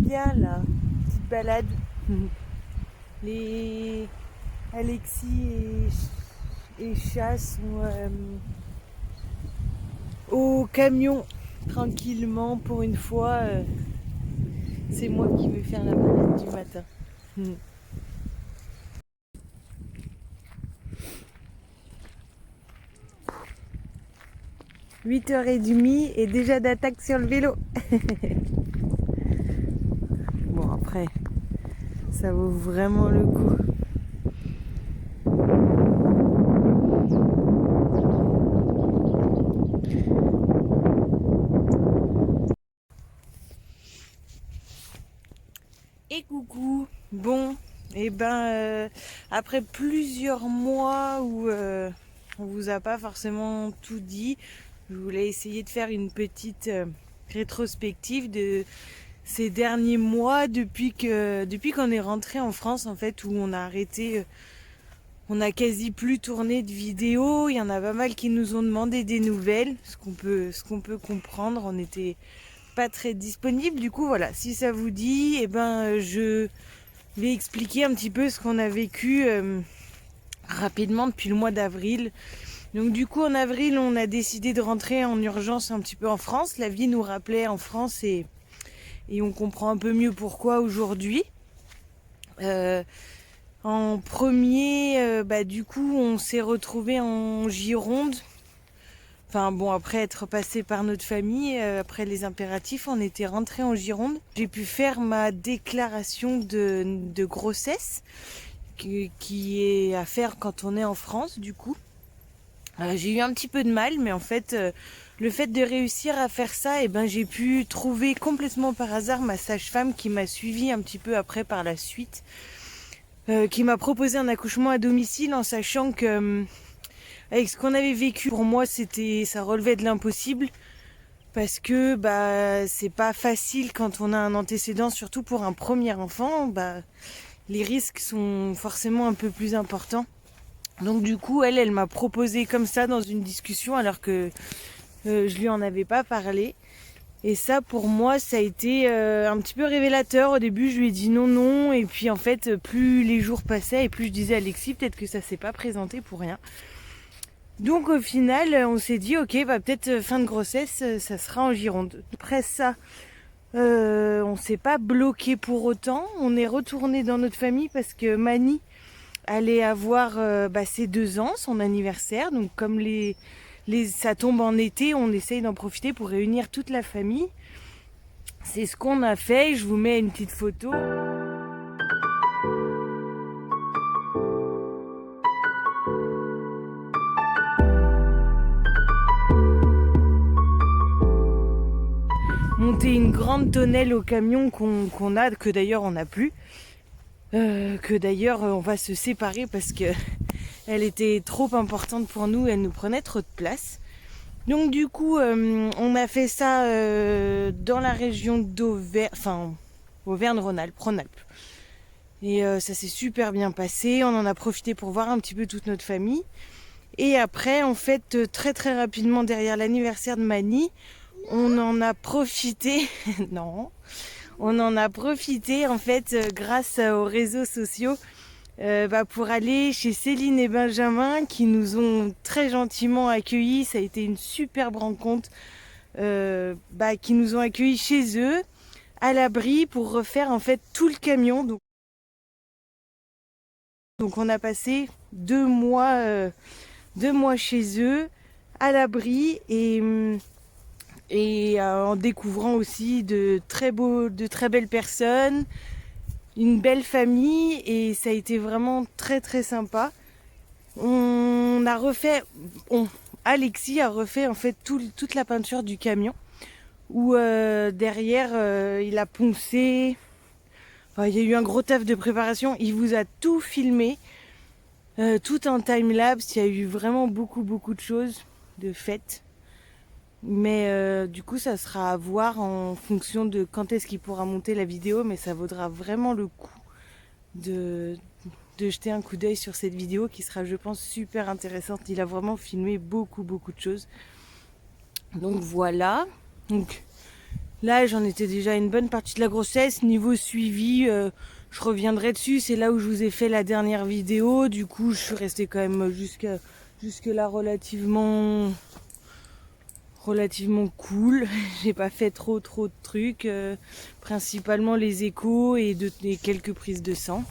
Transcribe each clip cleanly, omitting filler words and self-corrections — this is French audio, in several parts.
bien là, petite balade. Les Alexis et Chat sont au camion tranquillement pour une fois. C'est moi qui vais faire la balade du matin. 8h30 et déjà d'attaque sur le vélo. Bon après, ça vaut vraiment le coup. Et coucou. Bon, et après plusieurs mois où on vous a pas forcément tout dit, je voulais essayer de faire une petite rétrospective de ces derniers mois depuis qu'on est rentré en France en fait, où on a arrêté, on a quasi plus tourné de vidéos. Il y en a pas mal qui nous ont demandé des nouvelles, ce qu'on peut comprendre. On était pas très disponible. Du coup voilà, si ça vous dit, je vais expliquer un petit peu ce qu'on a vécu rapidement depuis le mois d'avril. Donc du coup en avril on a décidé de rentrer en urgence un petit peu en France. La vie nous rappelait en France et on comprend un peu mieux pourquoi aujourd'hui. En premier, du coup on s'est retrouvé en Gironde. Enfin bon, après être passé par notre famille, après les impératifs, on était rentré en Gironde. J'ai pu faire ma déclaration de grossesse, qui est à faire quand on est en France du coup. J'ai eu un petit peu de mal, mais en fait, le fait de réussir à faire ça, j'ai pu trouver complètement par hasard ma sage-femme qui m'a suivie un petit peu après par la suite, qui m'a proposé un accouchement à domicile en sachant que avec ce qu'on avait vécu, pour moi, ça relevait de l'impossible parce que c'est pas facile quand on a un antécédent, surtout pour un premier enfant. Les risques sont forcément un peu plus importants. Donc du coup, elle m'a proposé comme ça dans une discussion alors que je lui en avais pas parlé. Et ça, pour moi, ça a été un petit peu révélateur. Au début, je lui ai dit non. Et puis en fait, plus les jours passaient et plus je disais à Alexis, peut-être que ça s'est pas présenté pour rien. Donc au final, on s'est dit, ok, peut-être fin de grossesse, ça sera en Gironde. Après ça, on s'est pas bloqué pour autant. On est retourné dans notre famille parce que Mani allait avoir ses 2 ans, son anniversaire. Donc comme ça tombe en été, on essaye d'en profiter pour réunir toute la famille. C'est ce qu'on a fait. Je vous mets une petite photo. Monter une grande tonnelle au camion qu'on a, que d'ailleurs on n'a plus. Que d'ailleurs on va se séparer parce que elle était trop importante pour nous, elle nous prenait trop de place. Donc du coup on a fait ça dans la région Auvergne-Rhône-Alpes, Rhône-Alpes. Et ça s'est super bien passé, on en a profité pour voir un petit peu toute notre famille. Et après en fait très très rapidement derrière l'anniversaire de Mani, on en a profité, non, on en a profité en fait grâce aux réseaux sociaux pour aller chez Céline et Benjamin qui nous ont très gentiment accueillis. Ça a été une superbe rencontre, qui nous ont accueillis chez eux à l'abri pour refaire en fait tout le camion. Donc on a passé 2 mois chez eux à l'abri et en découvrant aussi de très belles personnes, une belle famille, et ça a été vraiment très très sympa. Alexis a refait en fait toute la peinture du camion, où derrière il a poncé. Enfin, il y a eu un gros taf de préparation. Il vous a tout filmé, tout en time-lapse. Il y a eu vraiment beaucoup de choses de faites. Mais du coup ça sera à voir en fonction de quand est-ce qu'il pourra monter la vidéo, mais ça vaudra vraiment le coup de jeter un coup d'œil sur cette vidéo qui sera, je pense, super intéressante. Il a vraiment filmé beaucoup de choses. Donc voilà. Donc Là, j'en étais déjà à une bonne partie de la grossesse. Niveau suivi, je reviendrai dessus. C'est là où je vous ai fait la dernière vidéo. Du coup, je suis restée quand même jusque là relativement cool. J'ai pas fait trop de trucs. Principalement les échos et quelques prises de sang.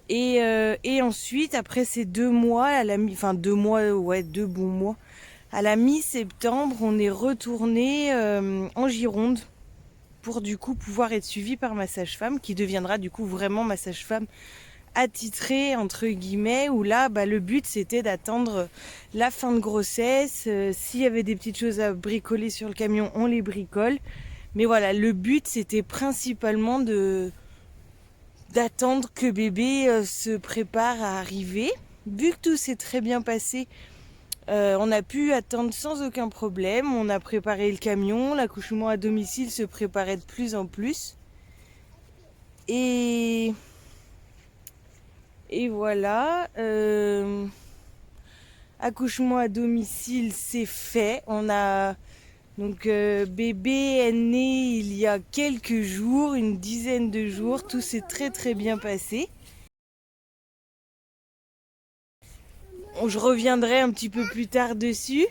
Et ensuite, après ces 2 mois, enfin 2 mois, ouais, 2 bons mois, à la mi-septembre, on est retourné en Gironde pour du coup pouvoir être suivi par ma sage-femme qui deviendra du coup vraiment ma sage-femme attitrée entre guillemets, où là le but c'était d'attendre la fin de grossesse. S'il y avait des petites choses à bricoler sur le camion, on les bricole. Mais voilà, le but c'était principalement d'attendre que bébé se prépare à arriver. Vu que tout s'est très bien passé, on a pu attendre sans aucun problème. On a préparé le camion, l'accouchement à domicile se préparait de plus en plus. Et voilà. Accouchement à domicile, c'est fait. Donc bébé est né il y a quelques jours, une dizaine de jours. Tout s'est très bien passé. Je reviendrai un petit peu plus tard dessus.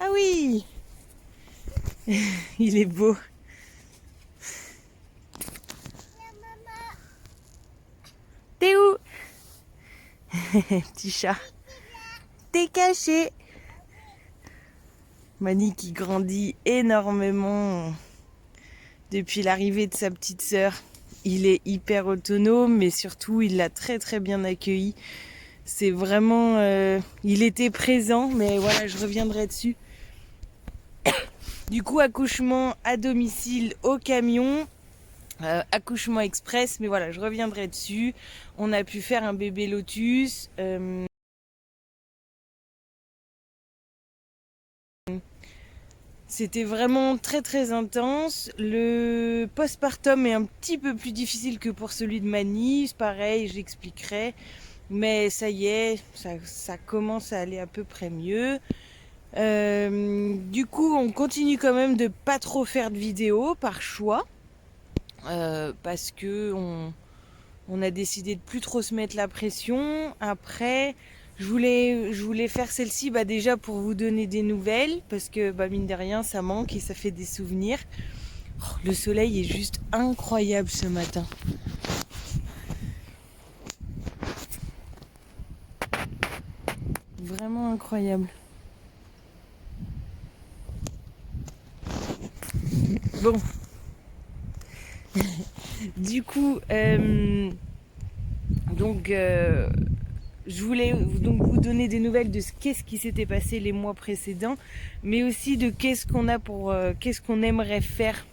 Ah oui, il est beau. T'es où? Petit chat. T'es caché. Mani qui grandit énormément depuis l'arrivée de sa petite sœur. Il est hyper autonome, mais surtout il l'a très bien accueilli. C'est vraiment... il était présent, mais voilà, je reviendrai dessus. Du coup, accouchement à domicile au camion. Accouchement express, mais voilà, je reviendrai dessus. On a pu faire un bébé lotus. C'était vraiment très intense. Le postpartum est un petit peu plus difficile que pour celui de Mani. Pareil, j'expliquerai. Mais ça y est, ça commence à aller à peu près mieux. Du coup, on continue quand même de pas trop faire de vidéos par choix. Parce que on a décidé de plus trop se mettre la pression. Après, je voulais faire celle-ci déjà pour vous donner des nouvelles, parce que mine de rien, ça manque et ça fait des souvenirs. Oh, le soleil est juste incroyable ce matin. Vraiment incroyable. Bon. Du coup, je voulais donc vous donner des nouvelles de qu'est-ce qui s'était passé les mois précédents, mais aussi de qu'est-ce qu'on aimerait faire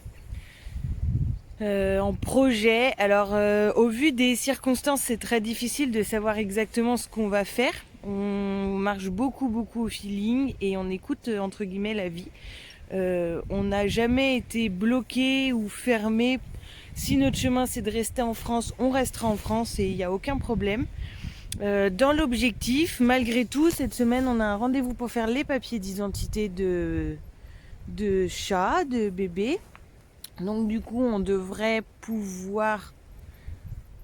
en projet. Alors, au vu des circonstances, c'est très difficile de savoir exactement ce qu'on va faire. On marche beaucoup au feeling et on écoute entre guillemets la vie. On n'a jamais été bloqué ou fermé. Si notre chemin c'est de rester en France, on restera en France et il n'y a aucun problème. Dans l'objectif, malgré tout, cette semaine, on a un rendez-vous pour faire les papiers d'identité de chat, de bébé. Donc du coup, on devrait pouvoir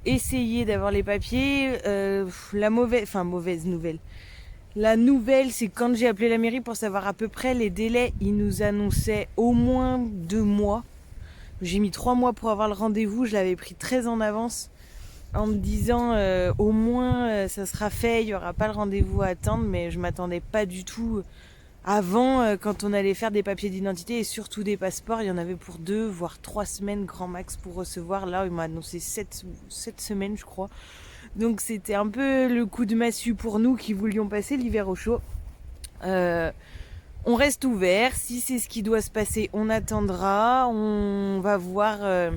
essayer d'avoir les papiers. Mauvaise nouvelle. La nouvelle, c'est quand j'ai appelé la mairie pour savoir à peu près les délais, ils nous annonçaient au moins 2 mois. J'ai mis 3 mois pour avoir le rendez-vous, je l'avais pris très en avance en me disant au moins ça sera fait, il n'y aura pas le rendez-vous à attendre, mais je m'attendais pas du tout. Avant, quand on allait faire des papiers d'identité et surtout des passeports, il y en avait pour 2 voire 3 semaines grand max pour recevoir. Là, il m'a annoncé 7 semaines, je crois. Donc c'était un peu le coup de massue pour nous qui voulions passer l'hiver au chaud. On reste ouvert. Si c'est ce qui doit se passer, on attendra. On va voir.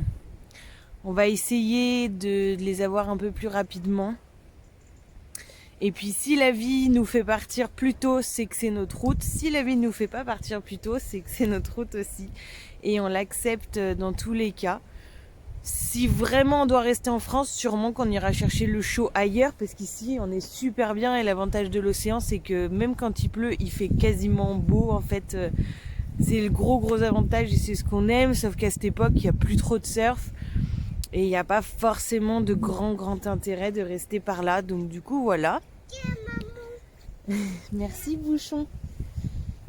On va essayer de les avoir un peu plus rapidement. Et puis si la vie nous fait partir plus tôt, c'est que c'est notre route. Si la vie ne nous fait pas partir plus tôt, c'est que c'est notre route aussi. Et on l'accepte dans tous les cas. Si vraiment on doit rester en France, sûrement qu'on ira chercher le chaud ailleurs, parce qu'ici on est super bien et l'avantage de l'océan c'est que même quand il pleut, il fait quasiment beau en fait. c'est le gros avantage et c'est ce qu'on aime, sauf qu'à cette époque, il n'y a plus trop de surf. Et il n'y a pas forcément de grand intérêt de rester par là. Donc du coup, voilà. Merci Bouchon.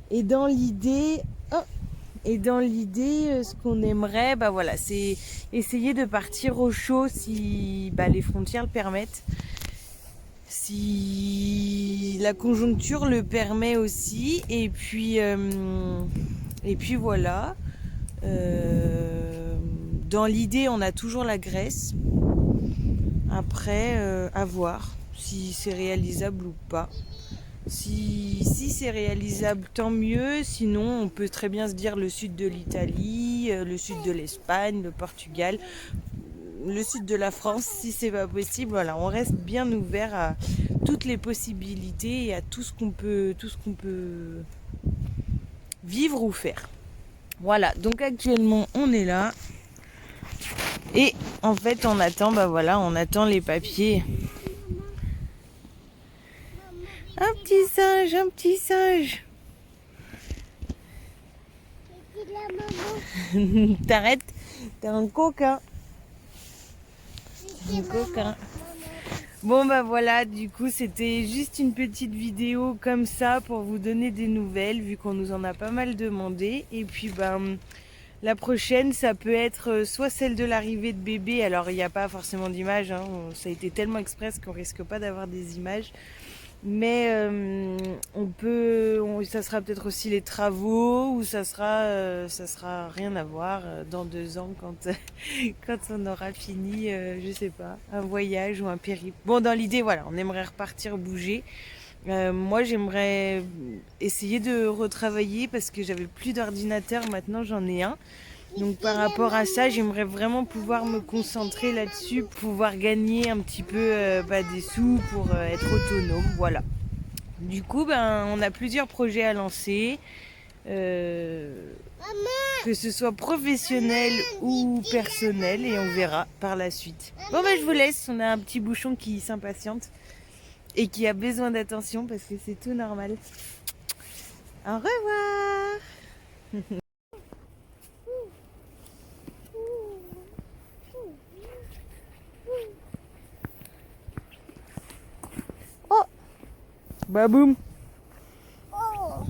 Et dans l'idée, ce qu'on aimerait, bah voilà, c'est essayer de partir au chaud si les frontières le permettent. Si la conjoncture le permet aussi. Et puis voilà. Dans l'idée, on a toujours la Grèce. Après, à voir si c'est réalisable ou pas. Si c'est réalisable, tant mieux. Sinon, on peut très bien se dire le sud de l'Italie, le sud de l'Espagne, le Portugal, le sud de la France. Si c'est pas possible, voilà, on reste bien ouvert à toutes les possibilités et à tout ce qu'on peut vivre ou faire. Voilà, donc actuellement, on est là. Et en fait, on attend, on attend les papiers. Un petit singe, un petit singe. T'arrêtes, t'es un coquin. Un coquin. Bon voilà, du coup c'était juste une petite vidéo comme ça pour vous donner des nouvelles vu qu'on nous en a pas mal demandé. Et puis la prochaine ça peut être soit celle de l'arrivée de bébé, alors il n'y a pas forcément d'image, hein. Ça a été tellement express qu'on risque pas d'avoir des images. Mais ça sera peut-être aussi les travaux ou ça sera rien à voir dans 2 ans quand on aura fini, je sais pas, un voyage ou un périple. Bon, dans l'idée, voilà, on aimerait repartir bouger. Moi, j'aimerais essayer de retravailler parce que j'avais plus d'ordinateur, maintenant j'en ai un. Donc par rapport à ça, j'aimerais vraiment pouvoir me concentrer là-dessus, pouvoir gagner un petit peu des sous pour être autonome, voilà. Du coup, on a plusieurs projets à lancer, que ce soit professionnel ou personnel, et on verra par la suite. Bon, je vous laisse, on a un petit bouchon qui s'impatiente et qui a besoin d'attention parce que c'est tout normal. Au revoir. Oh, baboum. Oh.